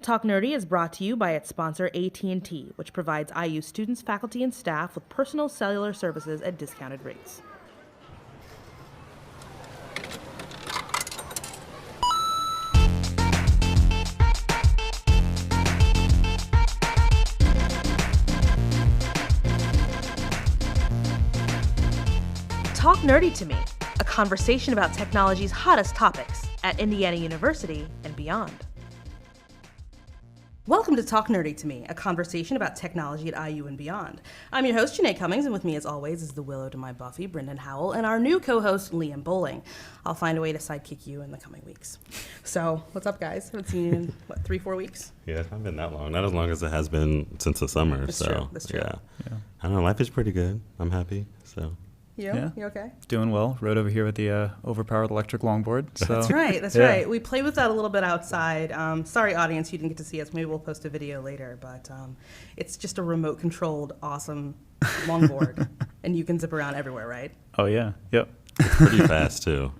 Talk Nerdy is brought to you by its sponsor AT&T, which provides IU students, faculty, and staff with personal cellular services at discounted rates. Talk Nerdy to Me, a conversation about technology's hottest topics at Indiana University and beyond. Welcome to Talk Nerdy to Me, a conversation about technology at IU and beyond. I'm your host, Janae Cummings, and with me as always is the Willow to my Buffy, Brendan Howell, and our new co-host, Liam Bowling. I'll find a way to sidekick you in the coming weeks. So, what's up, guys? Haven't seen you in, 3-4 weeks? Yeah, it's not been that long. Not as long as it has been since the summer. That's true. That's true. Yeah. I don't know, life is pretty good. I'm happy, so... You okay? Doing well. Rode over here with the overpowered electric longboard. So. That's right. That's right. We played with that a little bit outside. Sorry, audience, you didn't get to see us. Maybe we'll post a video later. But it's just a remote-controlled, awesome longboard. And you can zip around everywhere, right? Oh, yeah. Yep. It's pretty fast, too.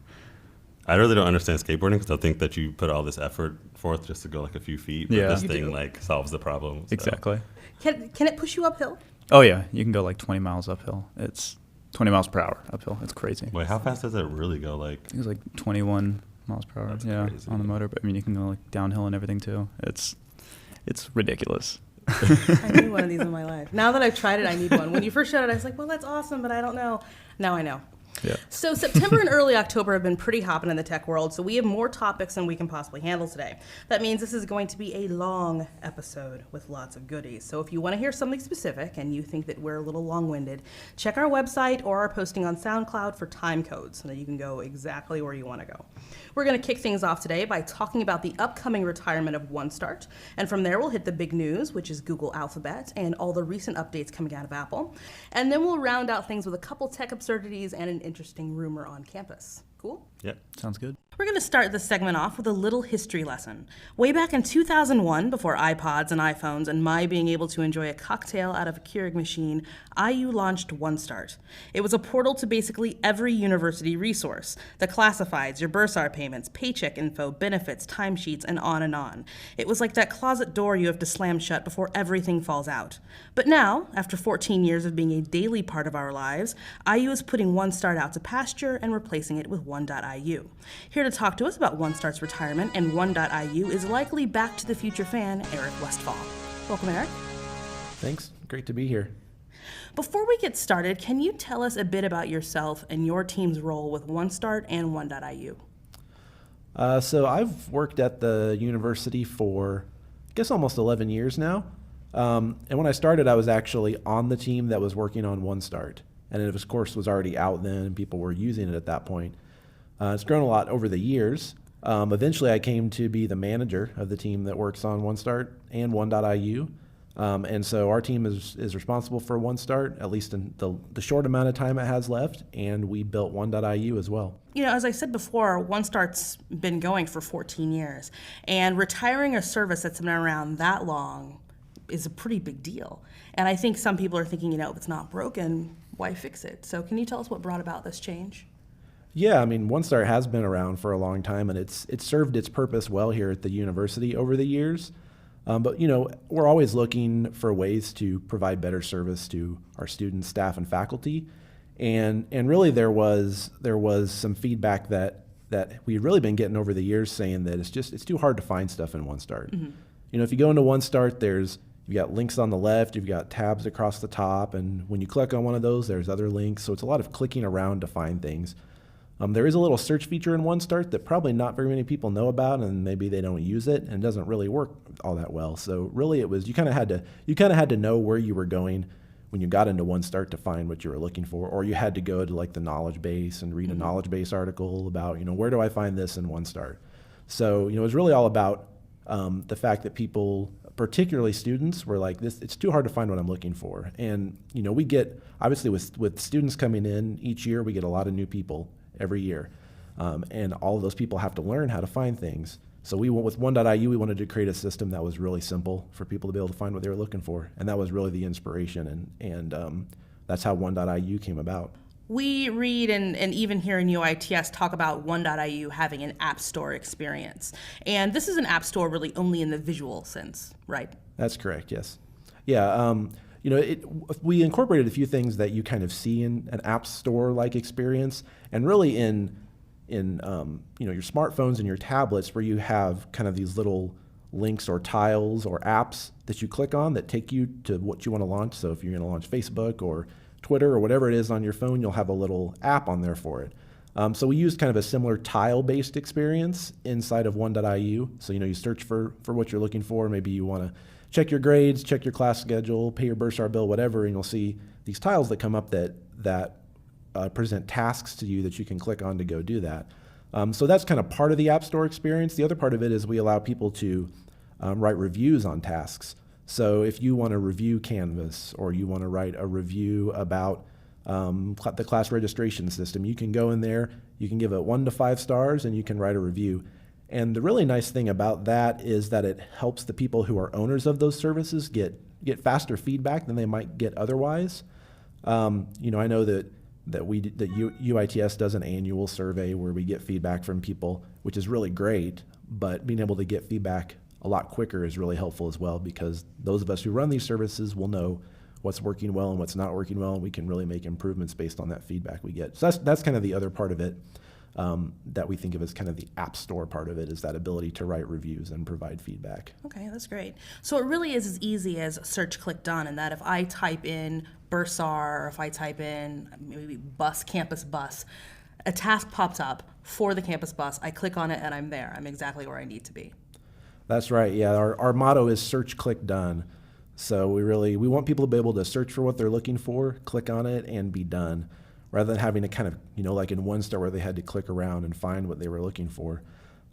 I really don't understand skateboarding because I think that you put all this effort forth just to go like a few feet. But this thing solves the problem. So. Exactly. Can it push you uphill? Oh, yeah. You can go like 20 miles uphill. It's 20 miles per hour uphill. It's crazy. Wait, how fast does it really go? I think it's like 21 miles per hour. That's crazy. On the motor. But I mean, you can go like downhill and everything too. It's ridiculous. I need one of these in my life. Now that I've tried it, I need one. When you first showed it, I was like, well, that's awesome, but I don't know. Now I know. Yeah. So September and early October have been pretty hopping in the tech world, so we have more topics than we can possibly handle today. That means this is going to be a long episode with lots of goodies. So if you want to hear something specific and you think that we're a little long-winded, check our website or our posting on SoundCloud for time codes so that you can go exactly where you want to go. We're going to kick things off today by talking about the upcoming retirement of OneStart, and from there we'll hit the big news, which is Google Alphabet and all the recent updates coming out of Apple. And then we'll round out things with a couple tech absurdities and an interesting rumor on campus. Cool? Yep. Sounds good. We're going to start this segment off with a little history lesson. Way back in 2001, before iPods and iPhones and my being able to enjoy a cocktail out of a Keurig machine, IU launched OneStart. It was a portal to basically every university resource. The classifieds, your bursar payments, paycheck info, benefits, timesheets, and on and on. It was like that closet door you have to slam shut before everything falls out. But now, after 14 years of being a daily part of our lives, IU is putting OneStart out to pasture and replacing it with One.iu. Here to talk to us about OneStart's retirement and One.iu is likely Back to the Future fan Eric Westfall. Welcome, Eric. Thanks. Great to be here. Before we get started, can you tell us a bit about yourself and your team's role with OneStart and One.iu? So I've worked at the university for, I guess, almost 11 years now. And when I started, I was actually on the team that was working on OneStart. And it, of course, was already out then, and people were using it at that point. It's grown a lot over the years. Eventually, I came to be the manager of the team that works on OneStart and One.iu. And so our team is responsible for OneStart, at least in the short amount of time it has left, and we built One.iu as well. You know, as I said before, OneStart's been going for 14 years, and retiring a service that's been around that long is a pretty big deal. And I think some people are thinking, if it's not broken, why fix it? So can you tell us what brought about this change? Yeah, I mean, OneStart has been around for a long time, and it's served its purpose well here at the university over the years. But, we're always looking for ways to provide better service to our students, staff, and faculty. And really there was some feedback that we've really been getting over the years saying that it's too hard to find stuff in OneStart. Mm-hmm. If you go into OneStart, you've got links on the left, you've got tabs across the top, and when you click on one of those, there's other links. So it's a lot of clicking around to find things. There is a little search feature in OneStart that probably not very many people know about, and maybe they don't use it, and it doesn't really work all that well. So really, it was you kind of had to know where you were going when you got into OneStart to find what you were looking for, or you had to go to like the knowledge base and read a knowledge base article about where do I find this in OneStart. So it was really all about the fact that people, particularly students, were like, it's too hard to find what I'm looking for. And we get, obviously with students coming in each year, we get a lot of new people every year. And all of those people have to learn how to find things. So with One.iu, we wanted to create a system that was really simple for people to be able to find what they were looking for. And that was really the inspiration. And that's how One.iu came about. We read and even here in UITS talk about One.IU having an app store experience. And this is an app store really only in the visual sense, right? That's correct, yes. Yeah, we incorporated a few things that you kind of see in an app store-like experience, and really in your smartphones and your tablets, where you have kind of these little links or tiles or apps that you click on that take you to what you want to launch. So if you're going to launch Facebook or Twitter or whatever it is on your phone, you'll have a little app on there for it. So we used kind of a similar tile-based experience inside of One.IU. So you search for what you're looking for. Maybe you want to check your grades, check your class schedule, pay your bursar bill, whatever, and you'll see these tiles that come up that present tasks to you that you can click on to go do that. So that's kind of part of the App Store experience. The other part of it is we allow people to write reviews on tasks. So if you want to review Canvas or you want to write a review about the class registration system, you can go in there, you can give it 1 to 5 stars, and you can write a review. And the really nice thing about that is that it helps the people who are owners of those services get faster feedback than they might get otherwise. I know that UITS does an annual survey where we get feedback from people, which is really great, but being able to get feedback a lot quicker is really helpful as well, because those of us who run these services will know what's working well and what's not working well, and we can really make improvements based on that feedback we get. So that's kind of the other part of it that we think of as kind of the App Store part of it, is that ability to write reviews and provide feedback. Okay, that's great. So it really is as easy as search, click, done, and that if I type in bursar, or if I type in maybe campus bus, a task pops up for the campus bus, I click on it, and I'm there. I'm exactly where I need to be. That's right, yeah. Our motto is search, click, done. So we want people to be able to search for what they're looking for, click on it, and be done, rather than having to kind of, like in OneStart where they had to click around and find what they were looking for.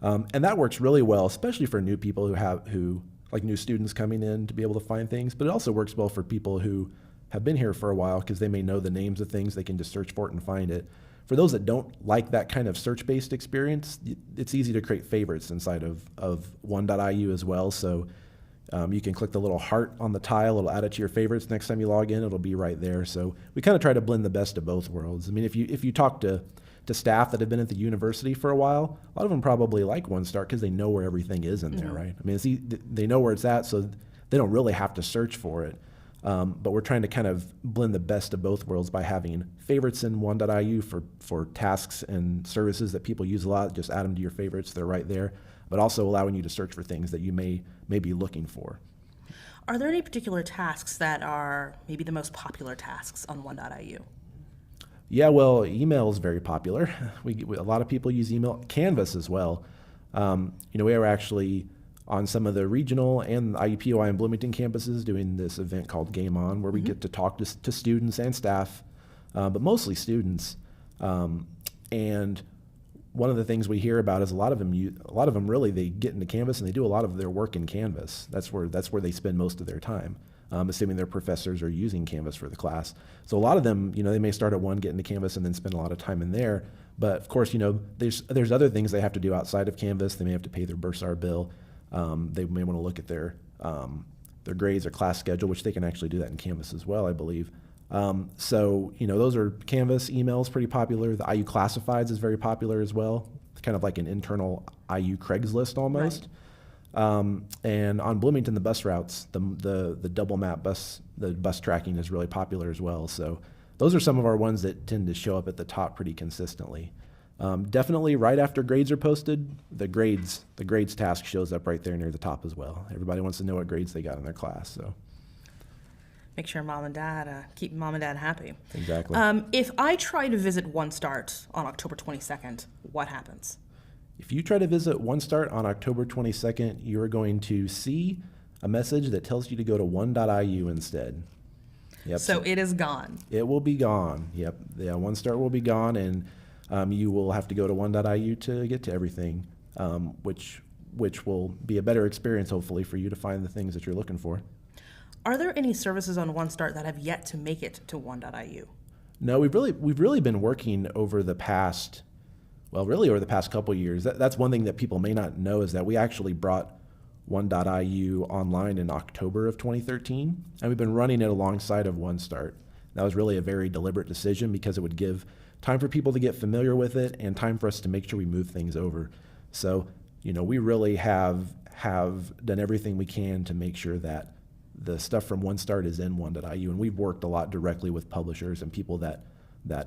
And that works really well, especially for new people who new students coming in to be able to find things, but it also works well for people who have been here for a while, because they may know the names of things, they can just search for it and find it. For those that don't like that kind of search-based experience, it's easy to create favorites inside of One.IU as well. So you can click the little heart on the tile, it'll add it to your favorites. Next time you log in, it'll be right there. So we kind of try to blend the best of both worlds. I mean, if you talk to staff that have been at the university for a while, a lot of them probably like OneStart because they know where everything is in there, right? I mean, they know where it's at, so they don't really have to search for it. But we're trying to kind of blend the best of both worlds by having favorites in One.IU for tasks and services that people use a lot. Just add them to your favorites, they're right there, but also allowing you to search for things that you may be looking for. Are there any particular tasks that are maybe the most popular tasks on One.IU? Yeah, well, email is very popular. A lot of people use email. Canvas as well. We are actually on some of the regional and IUPUI and Bloomington campuses doing this event called Game On, where we get to talk to students and staff, but mostly students. And one of the things we hear about is a lot of them really, they get into Canvas and they do a lot of their work in Canvas. That's where they spend most of their time, assuming their professors are using Canvas for the class. So a lot of them, they may start at one, get into Canvas, and then spend a lot of time in there. But of course, there's other things they have to do outside of Canvas. They may have to pay their bursar bill. They may want to look at their grades or class schedule, which they can actually do that in Canvas as well, I believe. So those are Canvas. Emails pretty popular. The IU Classifieds is very popular as well. It's kind of like an internal IU Craigslist almost. Right. And on Bloomington, the bus routes, the double map bus, the bus tracking is really popular as well. So those are some of our ones that tend to show up at the top pretty consistently. Definitely right after grades are posted, the grades task shows up right there near the top as well. Everybody wants to know what grades they got in their class. So make sure mom and dad keep mom and dad happy. Exactly. If I try to visit OneStart on October 22nd, what happens? If you try to visit OneStart on October 22nd, you are going to see a message that tells you to go to One.IU instead. Yep. So it is gone. It will be gone. Yep. Yeah, OneStart will be gone, and you will have to go to One.IU to get to everything, which will be a better experience, hopefully, for you to find the things that you're looking for. Are there any services on OneStart that have yet to make it to One.IU? No, we've really been working over the past couple of years. That's one thing that people may not know, is that we actually brought One.IU online in October of 2013, and we've been running it alongside of OneStart. That was really a very deliberate decision because it would give time for people to get familiar with it and time for us to make sure we move things over. So, we really have done everything we can to make sure that the stuff from OneStart is in One.IU, and we've worked a lot directly with publishers and people that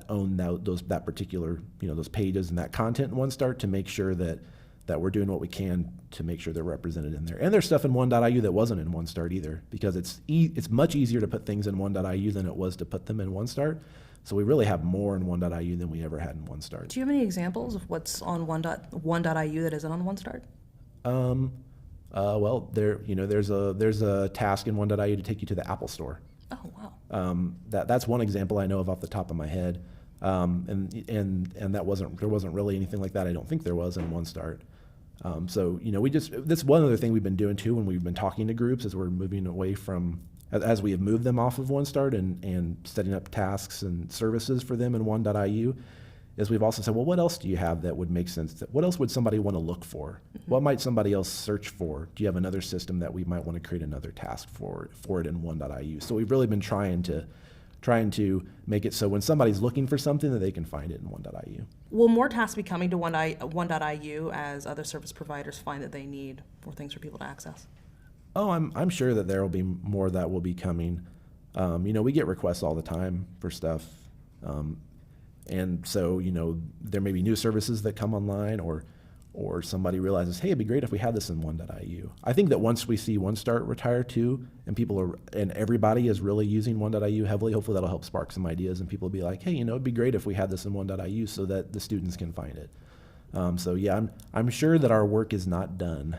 own that particular, those pages and that content in OneStart to make sure that we're doing what we can to make sure they're represented in there. And there's stuff in One.IU that wasn't in OneStart either, because it's much easier to put things in One.IU than it was to put them in OneStart. So we really have more in One.IU than we ever had in OneStart. Do you have any examples of what's on One.IU that isn't on OneStart? Well, there's a task in One.IU to take you to the Apple Store. Oh, wow. That's one example I know of off the top of my head. And there wasn't really anything like that. I don't think there was in OneStart. So that's one other thing we've been doing too when we've been talking to groups as we're moving away from, as we have moved them off of OneStart and setting up tasks and services for them in One.IU, is we've also said, well, what else do you have that would make sense? What else would somebody want to look for? Mm-hmm. What might somebody else search for? Do you have another system that we might want to create another task for it in One.IU? So we've really been trying to make it so when somebody's looking for something that they can find it in One.IU. Will more tasks be coming to One.IU as other service providers find that they need more things for people to access? Oh, I'm sure that there will be more that will be coming. We get requests all the time for stuff. And so, there may be new services that come online or somebody realizes, hey, it'd be great if we had this in One.IU. I think that once we see OneStart retire too, and everybody is really using One.IU heavily, hopefully that'll help spark some ideas and people will be like, hey, it'd be great if we had this in One.IU so that the students can find it. So yeah, I'm sure that our work is not done.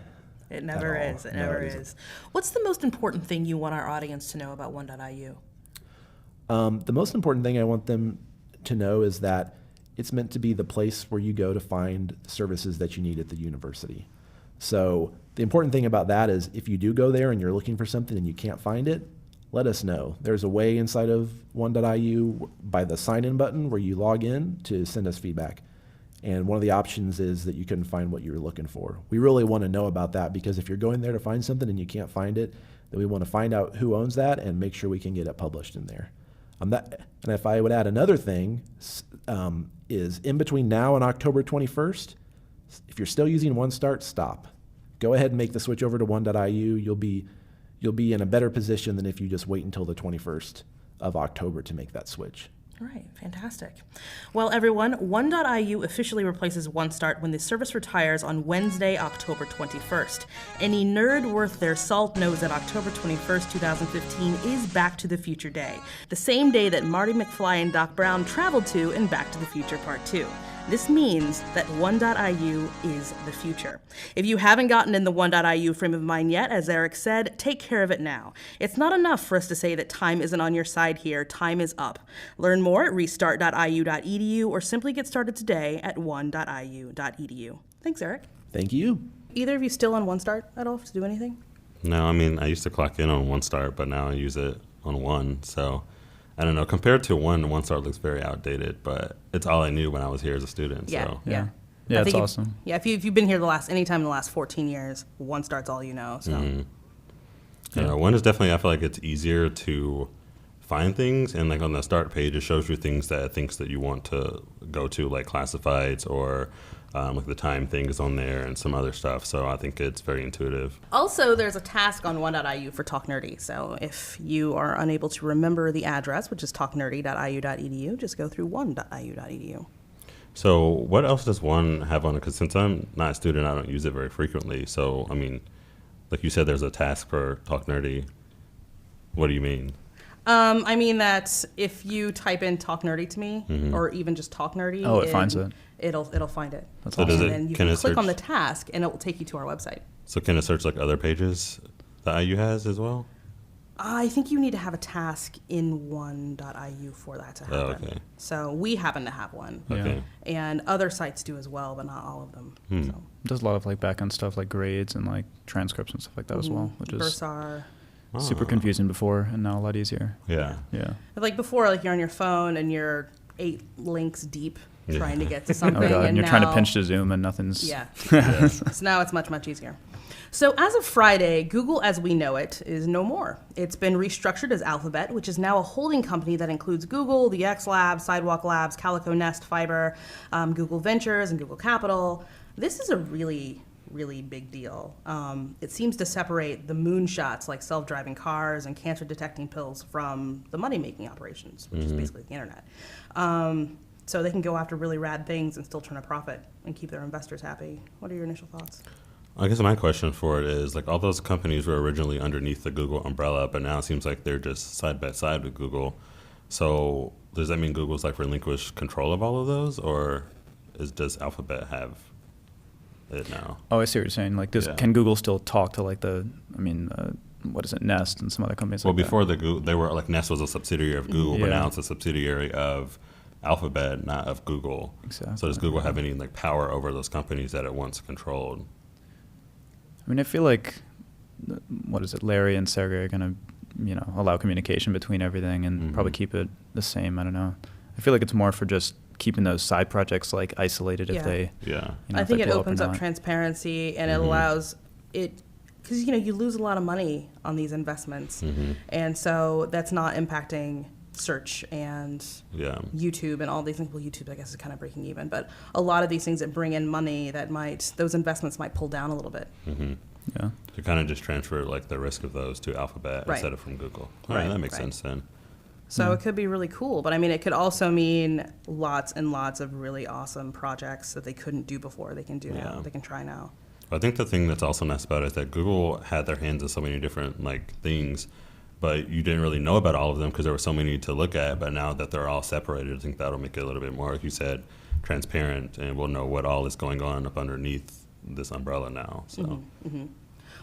It never is. It never is. What's the most important thing you want our audience to know about One.IU? The most important thing I want them to know is that it's meant to be the place where you go to find services that you need at the university. So the important thing about that is if you do go there and you're looking for something and you can't find it, let us know. There's a way inside of One.IU by the sign-in button where you log in to send us feedback. And one of the options is that you couldn't find what you were looking for. We really want to know about that because if you're going there to find something and you can't find it, then we want to find out who owns that and make sure we can get it published in there. And if I would add another thing, is in between now and October 21st, if you're still using OneStart, stop. Go ahead and make the switch over to One.IU. You'll be in a better position than if you just wait until the 21st of October to make that switch. All right, fantastic. Well, everyone, One.IU officially replaces OneStart when the service retires on Wednesday, October 21st. Any nerd worth their salt knows that October 21st, 2015 is Back to the Future Day, the same day that Marty McFly and Doc Brown traveled to in Back to the Future Part 2. This means that One.IU is the future. If you haven't gotten in the One.IU frame of mind yet, as Eric said, take care of it now. It's not enough for us to say that time isn't on your side here. Time is up. Learn more at restart.iu.edu or simply get started today at one.iu.edu. Thanks, Eric. Thank you. Either of you still on OneStart at all to do anything? No, I used to clock in on OneStart, but now I use it on One, so I don't know. Compared to OneStart looks very outdated, but it's all I knew when I was here as a student. Yeah, so. Yeah, it's awesome. If you've been here anytime in the last 14 years, OneStart's all you know. So. Mm-hmm. One is definitely, I feel like it's easier to find things, and like on the start page, it shows you things that it thinks that you want to go to, like classifieds or like the time thing is on there and some other stuff. So I think it's very intuitive. Also, there's a task on One.IU for Talk Nerdy. So if you are unable to remember the address, which is talknerdy.iu.edu, just go through one.iu.edu. So what else does One have on it? Because since I'm not a student, I don't use it very frequently. So, like you said, there's a task for Talk Nerdy. What do you mean? I mean that if you type in Talk Nerdy to me, or even just Talk Nerdy, it finds it. It'll find it. That's so awesome. And then you can click on the task, and it will take you to our website. So can it search like other pages that IU has as well? I think you need to have a task in One.IU for that to happen. Oh, okay. So we happen to have one. Yeah. Okay. And other sites do as well, but not all of them. So. It does a lot of like back-end stuff like grades and like transcripts and stuff like that as well, which is Bursar. super confusing before and now a lot easier. Yeah. Yeah. Like before, like you're on your phone and you're 8 links deep trying to get to something. Oh God, and you're now, trying to pinch to zoom and nothing's... Yeah. So now it's much, much easier. So as of Friday, Google as we know it is no more. It's been restructured as Alphabet, which is now a holding company that includes Google, the X Labs, Sidewalk Labs, Calico Nest, Fiber, Google Ventures, and Google Capital. This is a really big deal. It seems to separate the moonshots like self-driving cars and cancer-detecting pills from the money-making operations, which is basically the internet. So they can go after really rad things and still turn a profit and keep their investors happy. What are your initial thoughts? I guess my question for it is, like, all those companies were originally underneath the Google umbrella, but now it seems like they're just side by side with Google. So does that mean Google's like relinquished control of all of those, or does Alphabet have it now? Oh, I see what you're saying. Like, can Google still talk to like what is it, Nest and some other companies? Well, like before that? they were like Nest was a subsidiary of Google, but Yeah. now it's a subsidiary of Alphabet, not of Google. Exactly. So does Google have any like power over those companies that it once controlled? I mean, I feel like, what is it, Larry and Sergey are going to, allow communication between everything and probably keep it the same. I don't know. I feel like it's more for just keeping those side projects like isolated if they. Yeah. I think it blow up or opens up not. transparency and it allows it, because you lose a lot of money on these investments, and so that's not impacting search and YouTube and all these things. Well, YouTube I guess is kind of breaking even, but a lot of these things that bring in money those investments might pull down a little bit. Yeah. To kind of just transfer like the risk of those to Alphabet Right. instead of from Google. All right, that makes sense then. So it could be really cool, but I mean, it could also mean lots and lots of really awesome projects that they couldn't do before. They can do now. They can try now. I think the thing that's also nice about it is that Google had their hands in so many different like things, but you didn't really know about all of them because there were so many to look at. But now that they're all separated, I think that'll make it a little bit more, like you said, transparent, and we'll know what all is going on up underneath this umbrella now. So.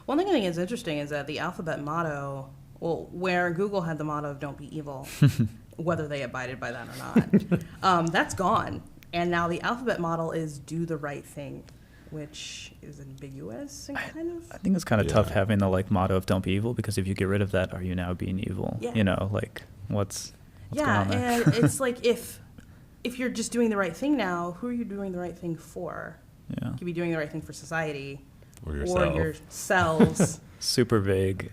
One thing I think is interesting is that the Alphabet motto, where Google had the motto of "Don't be evil," whether they abided by that or not, that's gone. And now the Alphabet model is "Do the right thing," which is ambiguous and kind of. I think it's kind of tough having the like motto of "Don't be evil," because if you get rid of that, are you now being evil? Yeah. Like what's going on there? And it's like if you're just doing the right thing now, who are you doing the right thing for? Yeah. You could be doing the right thing for society Or yourself. or yourselves. Super vague.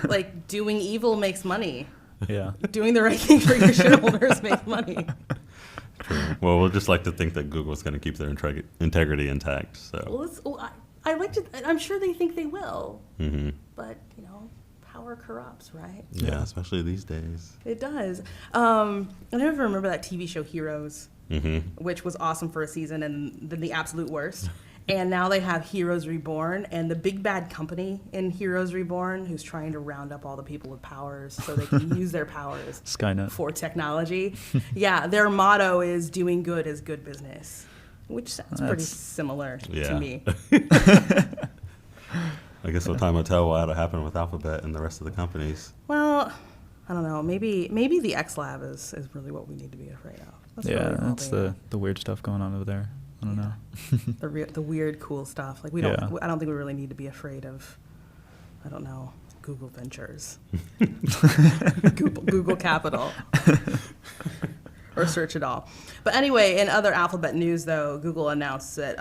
Like doing evil makes money. Yeah. Doing the right thing for your shareholders makes money. True. Well, we'll just like to think that Google's going to keep their integrity intact. So. Well, I like to. I'm sure they think they will. Mm-hmm. But power corrupts, right? Yeah, especially these days. It does. I never remember that TV show Heroes, which was awesome for a season and then the absolute worst. And now they have Heroes Reborn, and the big bad company in Heroes Reborn who's trying to round up all the people with powers so they can use their powers Skynet. for technology. Their motto is "Doing good is good business," which sounds pretty similar to me. I guess what time will tell what'll happen with Alphabet and the rest of the companies. Well, I don't know. Maybe the X Lab is really what we need to be afraid of. That's really that's the weird stuff going on over there. I don't know. the weird cool stuff. Like we don't. I don't think we really need to be afraid of. I don't know. Google Ventures, Google Capital, or Search It All. But anyway, in other Alphabet news, though, Google announced that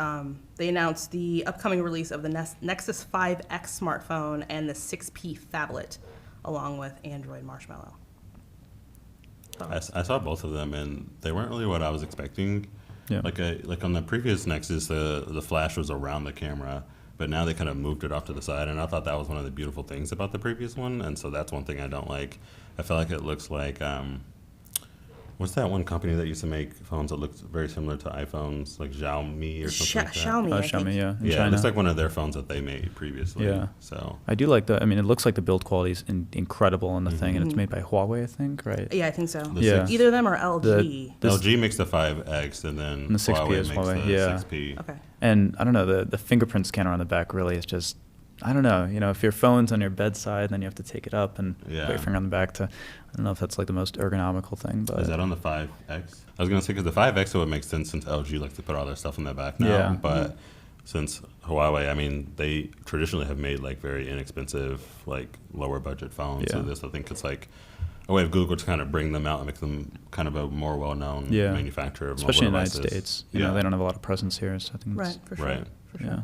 they announced the upcoming release of the Nexus 5X smartphone and the 6P phablet, along with Android Marshmallow. I saw both of them, and they weren't really what I was expecting. Yeah. Like on the previous Nexus, the flash was around the camera, but now they kind of moved it off to the side, and I thought that was one of the beautiful things about the previous one, and so that's one thing I don't like. I feel like it looks like what's that one company that used to make phones that looked very similar to iPhones, like Xiaomi or something like that? Xiaomi, I think. Xiaomi, yeah. In Yeah, China. it looks like one of their phones that they made previously. Yeah. So I do like it looks like the build quality is incredible on the thing, and it's made by Huawei, I think, right? Yeah, I think so. Yeah. Either them or LG. LG makes the 5X, and then And the 6P Huawei is makes Huawei, the yeah. 6P. Okay. And I don't know, the fingerprint scanner on the back really is just, I don't know, if your phone's on your bedside, then you have to take it up and put your finger on the back I don't know if that's like the most ergonomical thing. But Is that on the 5X? I was going to say, because the 5X would make sense since LG likes to put all their stuff on their back now. Yeah. But since Huawei, they traditionally have made like very inexpensive, like lower budget phones. Yeah. So this, I think it's like a way of Google to kind of bring them out and make them kind of a more well-known Yeah. manufacturer of especially in the mobile United devices. States, they don't have a lot of presence here, so I think Right. For sure. yeah.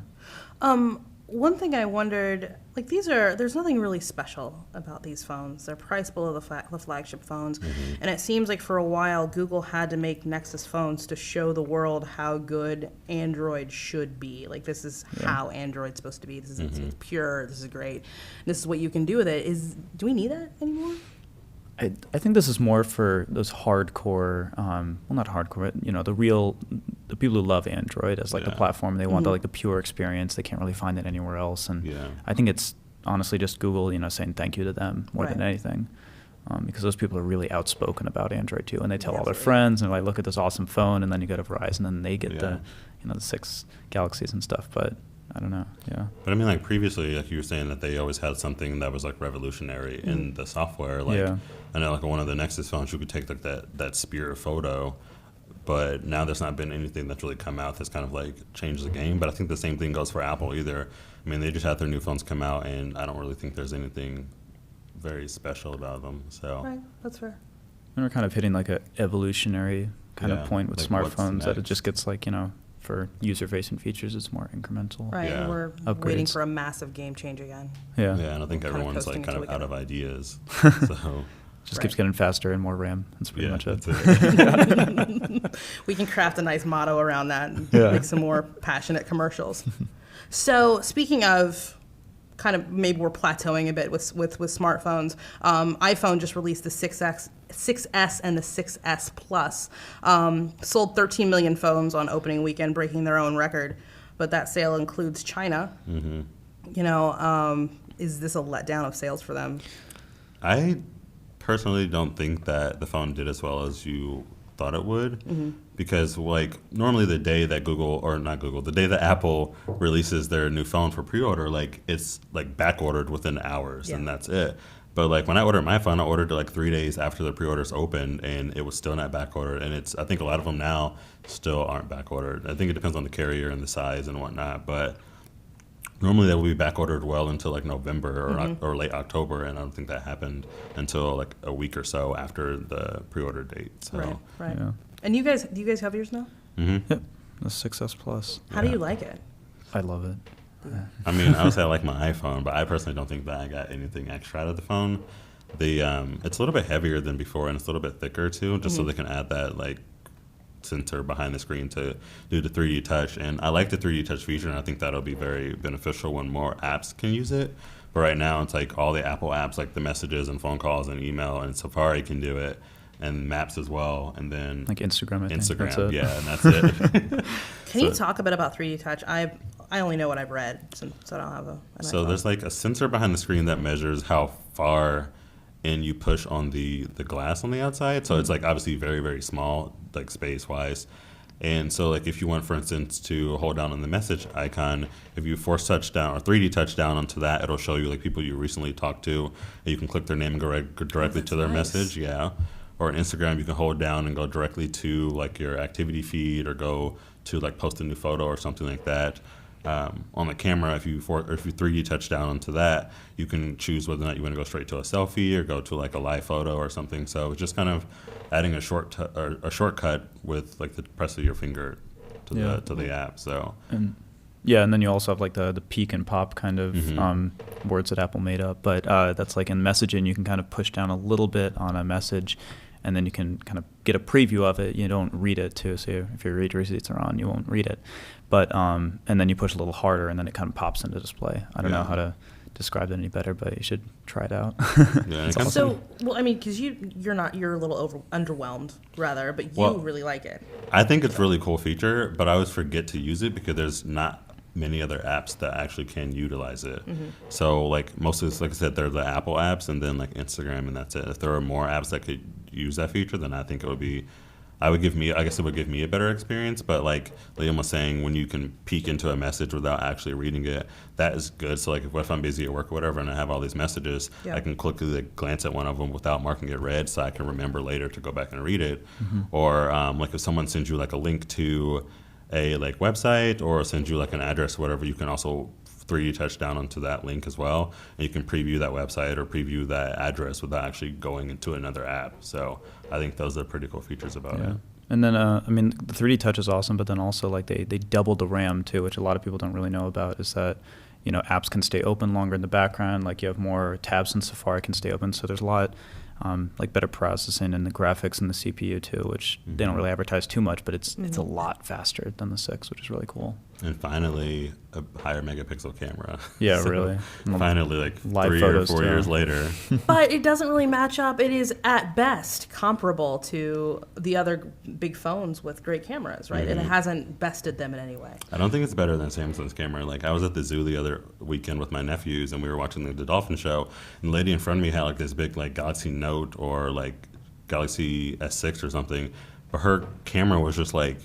one thing I wondered, like there's nothing really special about these phones. They're priced below the flagship phones. And it seems like for a while, Google had to make Nexus phones to show the world how good Android should be. Like, this is how Android's supposed to be. This is it's pure. This is great. This is what you can do with it. Do we need that anymore? I think this is more for those hardcore, well, not hardcore, but, the people who love Android as like the platform. They want the pure experience. They can't really find it anywhere else. And I think it's honestly just Google, saying thank you to them more than anything. Because those people are really outspoken about Android too, and they tell all their friends, and like, look at this awesome phone, and then you go to Verizon, and they get the 6 Galaxies and stuff. But I don't know, But I mean, like previously, like you were saying that they always had something that was like revolutionary in the software. Like I know, like one of the Nexus phones, you could take like that spear photo, but now there's not been anything that's really come out that's kind of like changed the game. But I think the same thing goes for Apple either. I mean, they just had their new phones come out, and I don't really think there's anything very special about them. So Right, that's fair. And we're kind of hitting like a evolutionary kind of point with like smartphones that it just gets like, for user-facing features, it's more incremental. Right, Yeah. and we're Upgrades. waiting for a massive game change again. Yeah. and I think Kind of everyone's like coasting kind until of we out get of it. ideas. So Just keeps getting faster and more RAM. That's pretty much it. that's it. We can craft a nice motto around that and Yeah. make some more passionate commercials. So speaking of kind of maybe we're plateauing a bit with smartphones, iPhone just released the 6S and the 6S Plus. Sold 13 million phones on opening weekend, breaking their own record. But that sale includes China. Is this a letdown of sales for them? I personally don't think that the phone did as well as you thought it would, because like normally the day that the day that Apple releases their new phone for pre-order, like it's like back ordered within hours and that's it. But like when I ordered my phone, I ordered it like 3 days after the pre-orders opened, and it was still not back ordered. And I think a lot of them now still aren't back ordered. I think it depends on the carrier and the size and whatnot, but normally that will be back ordered well until like November or late October, and I don't think that happened until like a week or so after the pre-order date. So. Right. Yeah. And do you guys have yours now? Yep. The 6S Plus. How do you like it? I love it. I mean, I would say I like my iPhone, but I personally don't think that I got anything extra out of the phone. It's a little bit heavier than before, and it's a little bit thicker too, just so they can add that like sensor behind the screen to do the 3D touch. And I like the 3D touch feature, and I think that'll be very beneficial when more apps can use it. But right now, it's like all the Apple apps, like the messages and phone calls and email, and Safari can do it, and Maps as well, and then Like Instagram, I think. Instagram, That's it. yeah, and that's it. Can you talk a bit about 3D touch? I only know what I've read, so I don't have an So iPhone. there's like a sensor behind the screen that measures how far in you push on the glass on the outside. So it's like obviously very, very small, like space-wise. And so like if you want, for instance, to hold down on the message icon, if you force touch down or 3D touch down onto that, it'll show you like people you recently talked to, and you can click their name and go directly to their nice. message. Yeah. Or on Instagram, you can hold down and go directly to like your activity feed, or go to like post a new photo or something like that. On the camera, if you 3D touch down onto that, you can choose whether or not you want to go straight to a selfie or go to like a live photo or something. So it's just kind of adding a shortcut with like the press of your finger to the app. So And then you also have like the peek and pop kind of words that Apple made up. But that's like in messaging, you can kind of push down a little bit on a message, and then you can kind of get a preview of it. You don't read it too, so if your read receipts are on, you won't read it. But and then you push a little harder, and then it kind of pops into display. I don't know how to describe it any better, but you should try it out. yeah, and So, well, I mean, because you're a little underwhelmed, rather, but you really like it. I think it's a really cool feature, but I always forget to use it because there's not many other apps that actually can utilize it. So like most of this, like I said, they're the Apple apps and then like Instagram, and that's it. If there were more apps that could use that feature, then I think it would give me a better experience. But like Liam was saying, when you can peek into a message without actually reading it, that is good. So like if I'm busy at work or whatever and I have all these messages, I can quickly glance at one of them without marking it read, so I can remember later to go back and read it. Or like if someone sends you like a link to a like website or sends you like an address or whatever, you can also 3D touch down onto that link as well, and you can preview that website or preview that address without actually going into another app. So I think those are pretty cool features about it. And then, I mean, the 3D touch is awesome, but then also like they doubled the RAM too, which a lot of people don't really know about, is that apps can stay open longer in the background. Like you have more tabs in Safari can stay open. So there's a lot like better processing in the graphics and the CPU too, which they don't really advertise too much, but it's a lot faster than the 6, which is really cool. And finally, a higher megapixel camera. Yeah, really. Finally, like Live 3 or photos 4 too. years later. But it doesn't really match up. It is at best comparable to the other big phones with great cameras, right? And it hasn't bested them in any way. I don't think it's better than Samsung's camera. Like, I was at the zoo the other weekend with my nephews, and we were watching the Dolphin show, and the lady in front of me had like this big like Galaxy Note or like Galaxy S6 or something, but her camera was just like,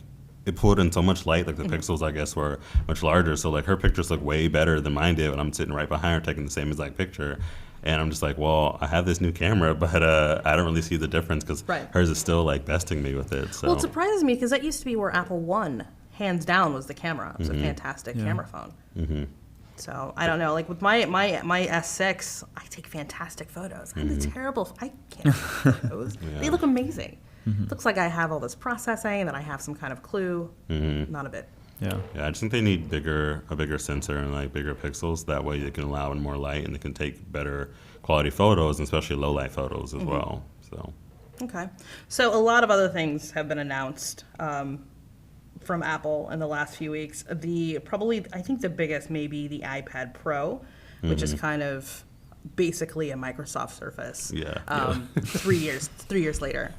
it pulled in so much light, like the pixels, I guess, were much larger. So like her pictures look way better than mine did, and I'm sitting right behind her taking the same exact picture. And I'm just like, well, I have this new camera, but I don't really see the difference because hers is still like besting me with it. So. Well, it surprises me because that used to be where Apple won, hands down, was the camera. It was a fantastic camera phone. So I don't know. Like with my S6, I take fantastic photos. I'm terrible. I can't take photos. They look amazing. Looks like I have all this processing and that I have some kind of clue. Not a bit. Yeah. Yeah, I just think they need a bigger sensor and like bigger pixels. That way they can allow in more light and they can take better quality photos, and especially low light photos as well. So. Okay. So a lot of other things have been announced from Apple in the last few weeks. I think the biggest may be the iPad Pro, which is kind of basically a Microsoft Surface. Yeah. 3 years later.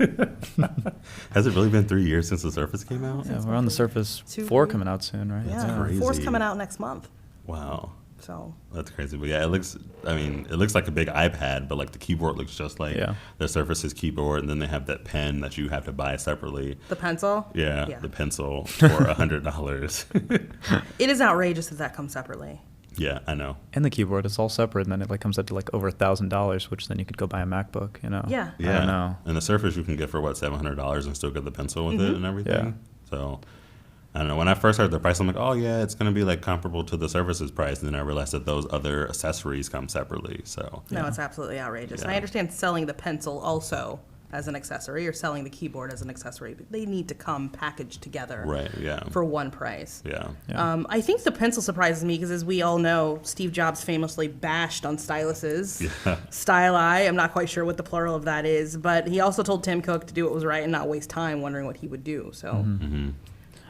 Has it really been 3 years since the Surface came out? Yeah, we're on the Surface 4 coming out soon, right? Yeah. That's crazy. 4's coming out next month. Wow. So That's crazy. But yeah, it looks like a big iPad, but like the keyboard looks just like the Surface's keyboard, and then they have that pen that you have to buy separately. the pencil. Yeah. The pencil for $100. It is outrageous that comes separately. Yeah, I know. And the keyboard is all separate, and then it like comes out to like over $1,000, which then you could go buy a MacBook, Yeah. I don't know. And the Surface you can get for $700 and still get the pencil with it and everything. Yeah. So I don't know. When I first heard the price, I'm like, oh yeah, it's going to be like comparable to the Surface's price. And then I realized that those other accessories come separately. So No, it's absolutely outrageous. And I understand selling the pencil also as an accessory or selling the keyboard as an accessory, but they need to come packaged together for one price. Yeah. I think the pencil surprises me because, as we all know, Steve Jobs famously bashed on styluses. Styli, I'm not quite sure what the plural of that is, but he also told Tim Cook to do what was right and not waste time wondering what he would do. So.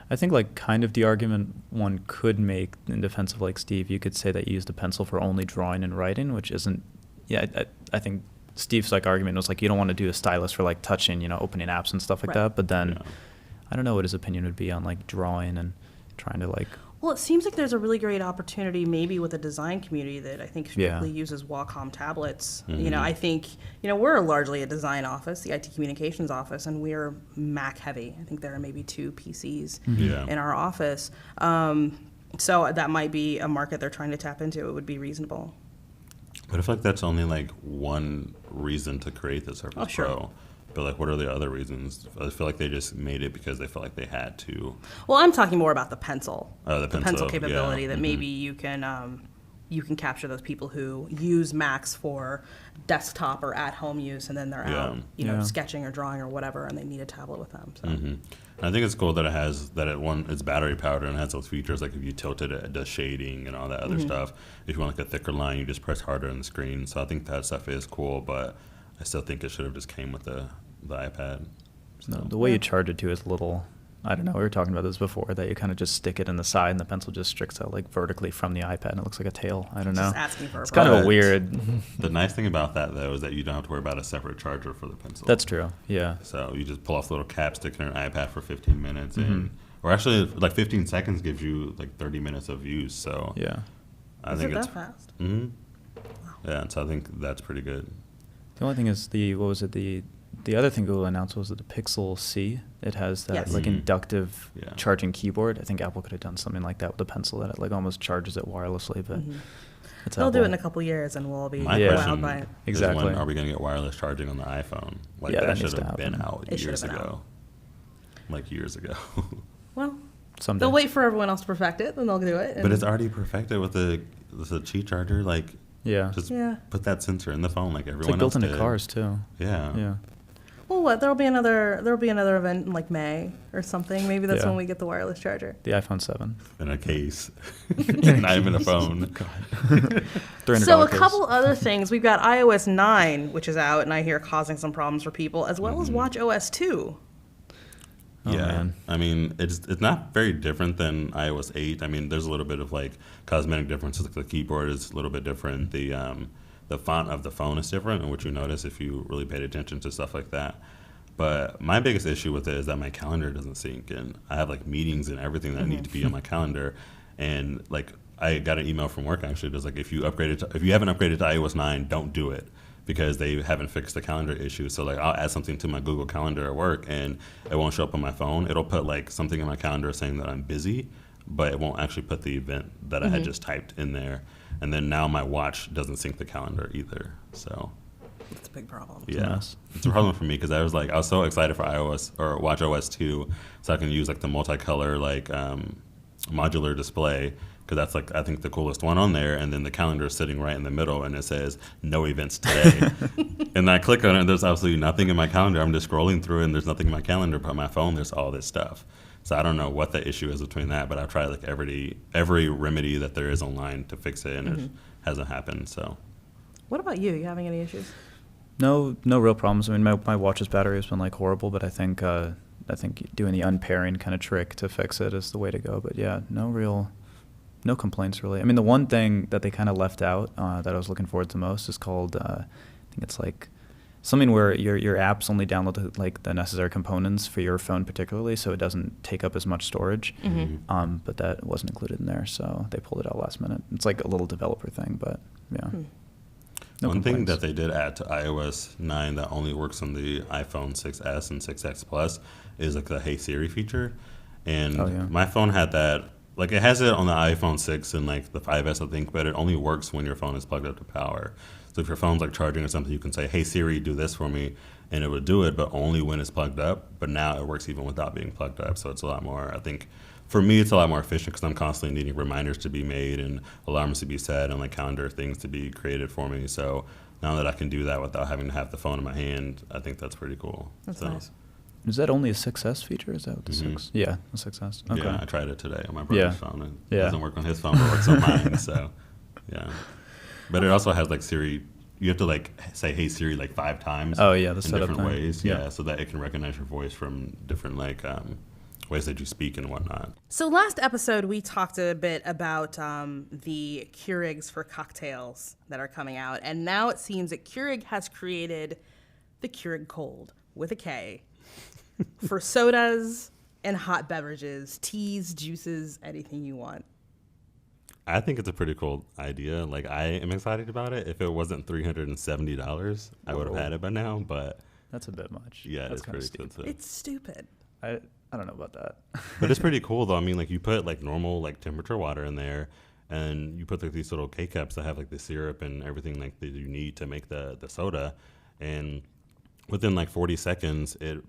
I think like kind of the argument one could make in defense of like Steve, you could say that you used a pencil for only drawing and writing, which isn't, I think Steve's like argument was like you don't want to do a stylus for like touching, opening apps and stuff like that. But then I don't know what his opinion would be on like drawing and trying to like. Well, it seems like there's a really great opportunity maybe with the design community that I think strictly uses Wacom tablets. I think, we're largely a design office, the IT communications office, and we're Mac heavy. I think there are maybe 2 PCs in our office. So that might be a market they're trying to tap into. It would be reasonable. But I feel like that's only like one reason to create the Surface Pro. But like, what are the other reasons? I feel like they just made it because they felt like they had to. Well, I'm talking more about the pencil. Oh, the pencil capability that maybe you can capture those people who use Macs for desktop or at-home use, and then they're out, sketching or drawing or whatever, and they need a tablet with them. So. I think it's cool that it's battery powered and it has those features like if you tilt it does shading and all that other stuff. If you want like a thicker line, you just press harder on the screen. So I think that stuff is cool, but I still think it should have just came with the iPad. So. No, the way you charge it too is a little, I don't know, we were talking about this before, that you kind of just stick it in the side and the pencil just sticks out like vertically from the iPad and it looks like a tail. I don't know. Just asking for it's kind of a weird. The nice thing about that though is that you don't have to worry about a separate charger for the pencil. That's true, yeah. So you just pull off the little cap, stick it in an iPad for 15 minutes or actually like 15 seconds gives you like 30 minutes of use. So yeah. I think it's that fast? Wow. Yeah, so I think that's pretty good. The only thing is the other thing Google announced was that the Pixel C, it has that like inductive charging keyboard. I think Apple could have done something like that with the pencil that it like almost charges it wirelessly, but they'll do it in a couple years and we'll all be wowed by it. Exactly. When are we going to get wireless charging on the iPhone? Like that should have been out years ago. Like years ago. Well, someday. They'll wait for everyone else to perfect it, then they'll do it. But it's already perfected with the Qi charger. Like, just put that sensor in the phone like everyone else did. It's like built into did. cars too. Yeah. Well, what? There'll be another event in like May or something. Maybe that's when we get the wireless charger. The iPhone 7. In a case. Not even a phone. So a couple other things. We've got iOS 9, which is out, and I hear causing some problems for people, as well as watchOS 2. Man. I mean, it's not very different than iOS 8. I mean, there's a little bit of like cosmetic differences. Like the keyboard is a little bit different. The font of the phone is different, and which you notice if you really paid attention to stuff like that. But my biggest issue with it is that my calendar doesn't sync, and I have like meetings and everything that need to be on my calendar. And like I got an email from work actually that's like if you haven't upgraded to iOS 9, don't do it, because they haven't fixed the calendar issue. So like I'll add something to my Google Calendar at work and it won't show up on my phone. It'll put like something in my calendar saying that I'm busy, but it won't actually put the event that I had just typed in there. And then now my watch doesn't sync the calendar either. So It's a big problem. yeah, it's a problem for me because I was so excited for iOS or watchOS 2, so I can use like the multicolor like modular display, because that's like I think the coolest one on there. And then the calendar is sitting right in the middle, and it says no events today. And I click on it, and there's absolutely nothing in my calendar. I'm just scrolling through, and there's nothing in my calendar, but on my phone there's all this stuff. So I don't know what the issue is between that, but I've tried like every remedy that there is online to fix it, and it hasn't happened. So, What about you? You having any issues? No real problems. I mean, my watch's battery has been like horrible, but I think doing the unpairing kind of trick to fix it is the way to go. But yeah, no complaints really. I mean, the one thing that they kind of left out that I was looking forward to most is called I think it's like something where your apps only download like the necessary components for your phone particularly, so it doesn't take up as much storage. But that wasn't included in there, so they pulled it out last minute. It's like a little developer thing, but yeah. One thing that they did add to iOS 9 that only works on the iPhone 6s and 6x Plus is like the Hey Siri feature. And my phone had that. Like it has it on the iPhone 6 and like the 5s, I think, but it only works when your phone is plugged up to power. So if your phone's like charging or something, you can say, "Hey Siri, do this for me," and it would do it, but only when it's plugged up. But now it works even without being plugged up, so it's a lot more. I think for me, it's a lot more efficient because I'm constantly needing reminders to be made and alarms to be set and like calendar things to be created for me. So now that I can do that without having to have the phone in my hand, I think that's pretty cool. That's nice. Is that only a 6S feature? Is that what the 6? Yeah, the 6S. Okay. Yeah, I tried it today on my brother's phone. It doesn't work on his phone, but it works on mine. So, yeah. But it also has like Siri. You have to like say "Hey Siri" like 5 times. Oh yeah, the in setup different thing. ways. Yeah, so that it can recognize your voice from different like ways that you speak and whatnot. So last episode, we talked a bit about the Keurigs for cocktails that are coming out. And now it seems that Keurig has created the Keurig Cold, with a K, for sodas and hot beverages, teas, juices, anything you want. I think it's a pretty cool idea. Like, I am excited about it. If it wasn't $370, I would have had it by now. But that's a bit much. Yeah, that's it's pretty expensive. It's stupid. I don't know about that. But it's pretty cool, though. I mean, like, you put, like, normal, like, temperature water in there, and you put, like, these little K-cups that have, like, the syrup and everything, like, that you need to make the soda. And within, like, 40 seconds, it,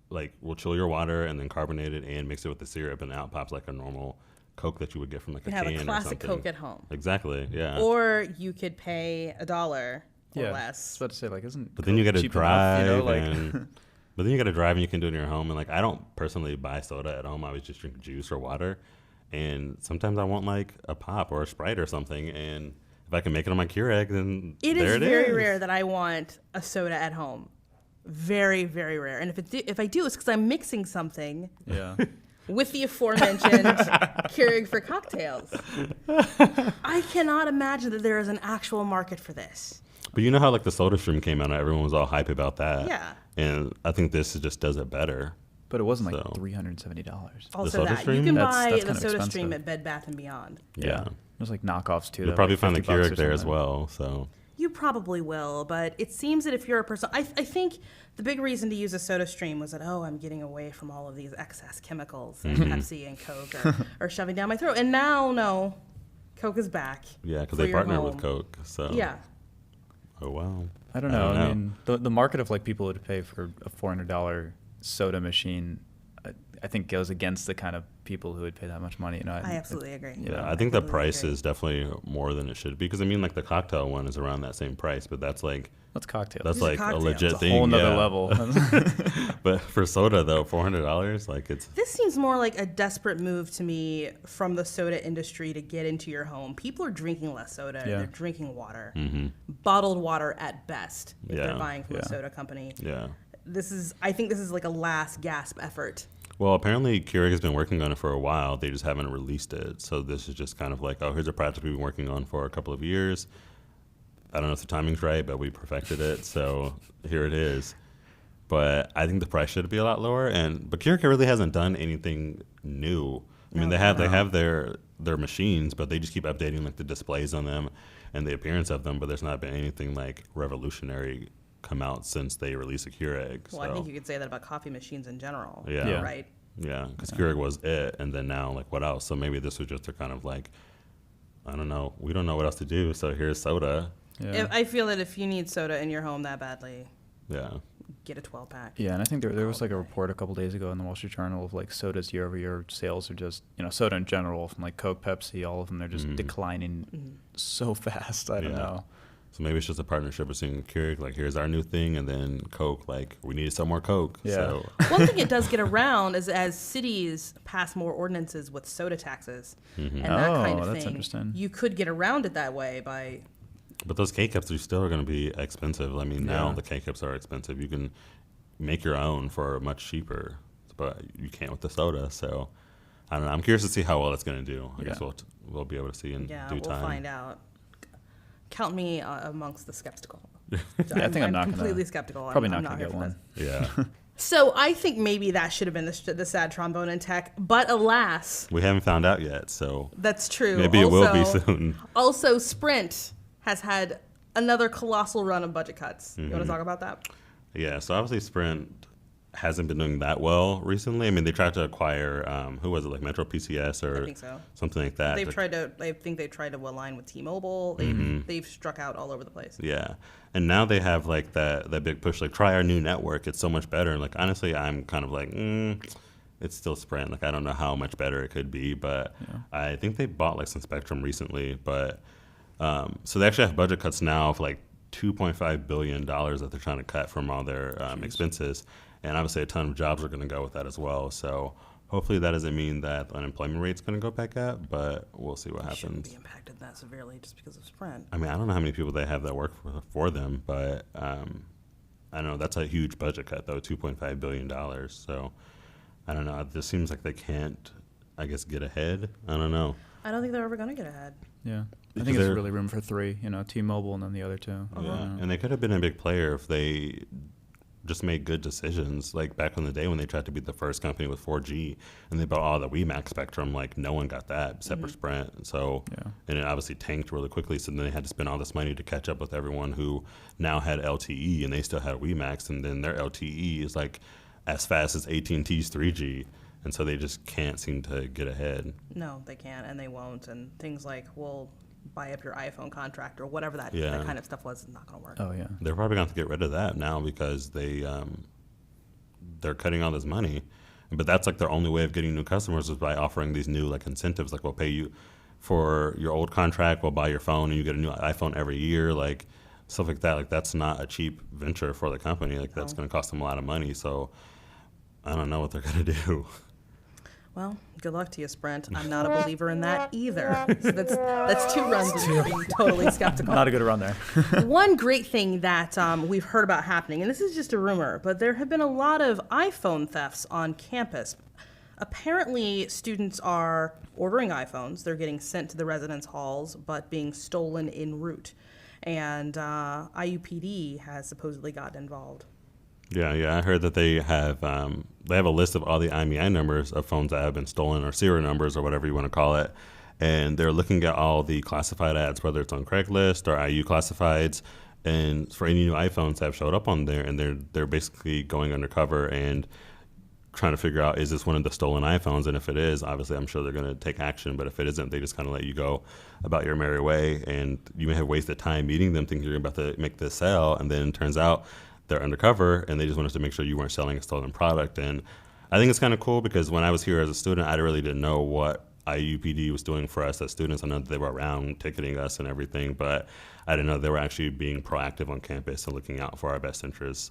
like, will chill your water and then carbonate it and mix it with the syrup, and out pops, like, a normal Coke that you would get from, like, a can or something. Have a classic Coke at home. Exactly, yeah. Or you could pay $1 or less. I was about to say, like, isn't But then you got to cheap drive, enough, you know, and... But then you got to drive and you can do it in your home. And like, I don't personally buy soda at home. I always just drink juice or water. And sometimes I want like a pop or a Sprite or something. And if I can make it on my Keurig, then it there is it is. very rare that I want a soda at home. Very, very rare. And if I do, it's because I'm mixing something. Yeah. With the aforementioned Keurig for cocktails. I cannot imagine that there is an actual market for this. But you know how like the SodaStream came out and everyone was all hype about that. Yeah. And I think this just does it better. But it wasn't like $370. Also that. You can buy the SodaStream at Bed Bath & Beyond. Yeah. There's like knockoffs too. You'll probably find the Keurig there as well. So you probably will, but it seems that if you're a person, I think the big reason to use a SodaStream was that, I'm getting away from all of these excess chemicals that Pepsi and Coke are shoving down my throat. And now, no, Coke is back. Yeah, because they partner with Coke. So yeah. Oh, wow. I don't know. I mean, the market of like people who would pay for a $400 soda machine, I think goes against the kind of people who would pay that much money. You know, I absolutely agree. Yeah, I think the completely price agree. is definitely more than it should be. Because I mean, like the cocktail one is around that same price, but that's like That's cocktails. that's These are like a cocktails. legit It's a thing. whole nother yeah. level. But for soda though, $400, like it's This seems more like a desperate move to me from the soda industry to get into your home. People are drinking less soda. Yeah. They're drinking water. Bottled water at best if Yeah. they're buying from Yeah. a soda company. yeah. I think this is like a last gasp effort. Well, apparently Keurig has been working on it for a while. They just haven't released it. So this is just kind of like, oh, here's a project we've been working on for a couple of years. I don't know if the timing's right, but we perfected it. So here it is. But I think the price should be a lot lower. But Keurig really hasn't done anything new. I mean, No. they have their machines, but they just keep updating like the displays on them and the appearance of them. But there's not been anything like revolutionary come out since they released a Keurig. Well, I think you could say that about coffee machines in general. Yeah. Yeah. Right? Yeah, because Keurig was it, and then now, like, what else? So maybe this was just a kind of like, I don't know. We don't know what else to do, so here's soda. Yeah. I feel that if you need soda in your home that badly, Yeah. get a 12-pack. Yeah, and I think there was like a report a couple days ago in the Wall Street Journal of like soda's year-over-year sales are just, you know, soda in general, from like Coke, Pepsi, all of them, they're just declining so fast. I don't Yeah. know. So maybe it's just a partnership between Keurig, like, here's our new thing, and then Coke, like, we need to sell more Coke. Yeah. So, One thing it does get around is as cities pass more ordinances with soda taxes and that kind of Oh, that's thing, interesting. you could get around it that way by but those K-Cups are still going to be expensive. I mean, now Yeah. the K-Cups are expensive. You can make your own for much cheaper, but you can't with the soda. So, I don't know. I'm curious to see how well it's going to do. I guess Yeah. we'll be able to see in yeah, due we'll time. find out. Count me amongst the skeptical. I think I'm not gonna- completely skeptical. Probably I'm not here gonna for get this. one. Yeah. So I think maybe that should have been the sad trombone in tech, but alas, We haven't found out yet, so that's true. maybe it will be Also- soon. Also, Sprint has had another colossal run of budget cuts. You Mm-hmm. want to talk about that? Yeah, so obviously Sprint hasn't been doing that well recently. I mean, they tried to acquire, who was it, like Metro PCS or I think so. something like that. I think they've tried to align with T-Mobile. They've struck out all over the place. Yeah, and now they have like that big push, like try our new network. It's so much better. And like honestly, I'm kind of like, it's still Sprint. Like I don't know how much better it could be, but I think they bought like some spectrum recently. But so they actually have budget cuts now of like $2.5 billion that they're trying to cut from all their expenses. And obviously a ton of jobs are going to go with that as well. So hopefully that doesn't mean that the unemployment rate's going to go back up, but we'll see what Shouldn't happens. be impacted that severely just because of Sprint. I mean, I don't know how many people they have that work for them, but I know that's a huge budget cut, though, $2.5 billion. So I don't know. It just seems like they can't, I guess, get ahead. I don't know. I don't think they're ever going to get ahead. Yeah. I Because think it's they're- really room for three, you know, T-Mobile and then the other two. Yeah. And they could have been a big player if they just made good decisions. Like back in the day when they tried to be the first company with 4G and they bought all the WiMAX spectrum, like no one got that except for Sprint. And so, and it obviously tanked really quickly. So then they had to spend all this money to catch up with everyone who now had LTE and they still had WiMAX. And then their LTE is like as fast as AT&T's 3G. And so they just can't seem to get ahead. No, they can't, and they won't. And things like, we'll buy up your iPhone contract or whatever that Yeah. kind of stuff was, is not going to work. Oh, yeah. They're probably going to have to get rid of that now because they're cutting all this money. But that's like their only way of getting new customers is by offering these new like incentives. Like we'll pay you for your old contract, we'll buy your phone, and you get a new iPhone every year. Like stuff like that. Like that's not a cheap venture for the company. Like that's going to cost them a lot of money. So I don't know what they're going to do. Well, good luck to you, Sprint. I'm not a believer in that either. So that's two runs of being totally skeptical. Not a good run there. One great thing that we've heard about happening, and this is just a rumor, but there have been a lot of iPhone thefts on campus. Apparently, students are ordering iPhones. They're getting sent to the residence halls, but being stolen en route. And IUPD has supposedly gotten involved. Yeah. I heard that they have a list of all the IMEI numbers of phones that have been stolen or serial numbers or whatever you want to call it. And they're looking at all the classified ads, whether it's on Craigslist or IU classifieds, and for any new iPhones that have showed up on there. And they're basically going undercover and trying to figure out, is this one of the stolen iPhones? And if it is, obviously, I'm sure they're going to take action. But if it isn't, they just kind of let you go about your merry way. And you may have wasted time meeting them thinking you're about to make this sale. And then it turns out they're undercover and they just wanted to make sure you weren't selling a stolen product. And I think it's kind of cool because when I was here as a student, I really didn't know what IUPD was doing for us as students. I know that they were around ticketing us and everything, but I didn't know they were actually being proactive on campus and looking out for our best interests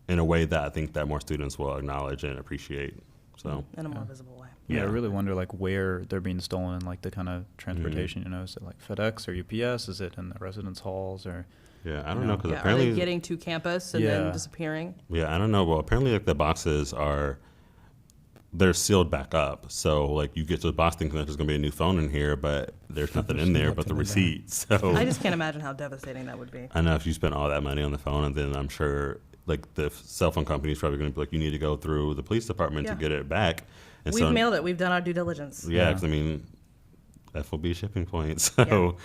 in a way that I think that more students will acknowledge and appreciate. So In a more visible way. Yeah, I really wonder like where they're being stolen and like the kind of transportation. You know, is it like FedEx or UPS? Is it in the residence halls or? Yeah, I don't know because Yeah, are apparently they getting to campus and then disappearing? Yeah, I don't know. Well, apparently like the boxes they're sealed back up. So like you get to the box thinking that there's gonna be a new phone in here, but there's nothing in there but the receipt. So I just can't imagine how devastating that would be. I know if you spent all that money on the phone, and then I'm sure like the cell phone company is probably going to be like, you need to go through the police department to get it back. And We've mailed it. We've done our due diligence. Yeah, because I mean, FOB shipping points. So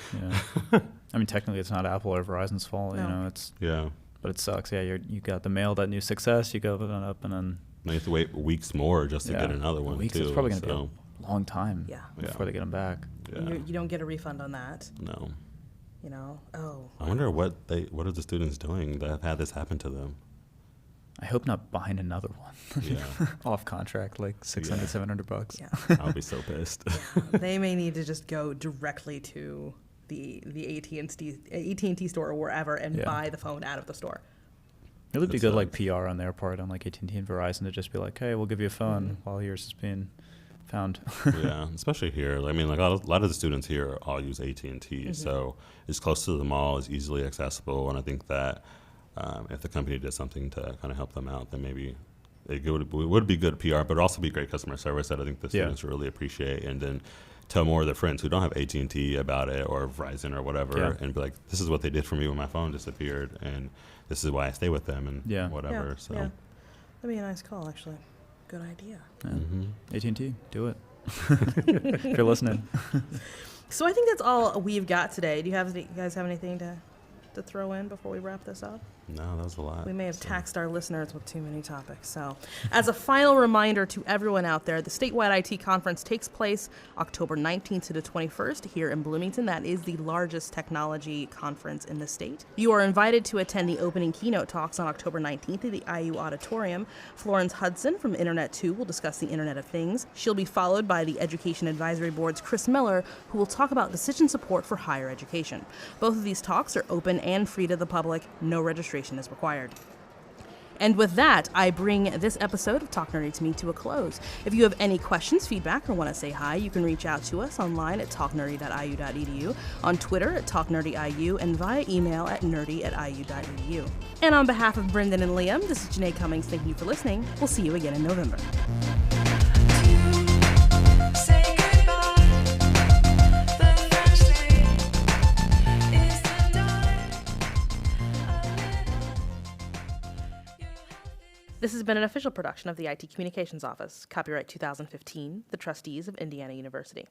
I mean, technically, it's not Apple or Verizon's fault. You know, it's but it sucks. Yeah, you got the mail that new success. You go up and then you have to wait weeks more just to get another one. Weeks. Too, it's probably going to be a long time. Before they get them back. Yeah. You don't get a refund on that. No. You know. I wonder what are the students doing that have had this happen to them. I hope not buying another one. Yeah. Off contract, like $600, $700. Yeah. I'll be so pissed. They may need to just go directly to the AT&T store or wherever and buy the phone out of the store. It would be good like PR on their part on like AT&T and Verizon to just be like, hey, we'll give you a phone while yours is being found. Yeah, especially here. I mean, like a lot of the students here all use AT&T, so it's close to the mall, it's easily accessible, and I think that if the company did something to kind of help them out, then maybe it would be good PR, but it'd also be great customer service that I think the students really appreciate, and then tell more of their friends who don't have AT&T about it or Verizon or whatever, and be like, this is what they did for me when my phone disappeared, and this is why I stay with them, and whatever. So that'd be a nice call, actually. Good idea. AT&T, do it. If you're listening. So I think that's all we've got today. Do you guys have anything to throw in before we wrap this up? No, that was a lot. We may have taxed our listeners with too many topics. So, as a final reminder to everyone out there, the statewide IT conference takes place October 19th to the 21st here in Bloomington. That is the largest technology conference in the state. You are invited to attend the opening keynote talks on October 19th at the IU Auditorium. Florence Hudson from Internet 2 will discuss the Internet of Things. She'll be followed by the Education Advisory Board's Chris Miller, who will talk about decision support for higher education. Both of these talks are open and free to the public. No registration is required. And with that, I bring this episode of Talk Nerdy to Me to a close. If you have any questions, feedback, or want to say hi, you can reach out to us online at talknerdy.iu.edu, on Twitter at talknerdyiu, and via email at nerdy@iu.edu. And on behalf of Brendan and Liam, this is Janae Cummings. Thank you for listening. We'll see you again in November. This has been an official production of the IT Communications Office. Copyright 2015, the Trustees of Indiana University.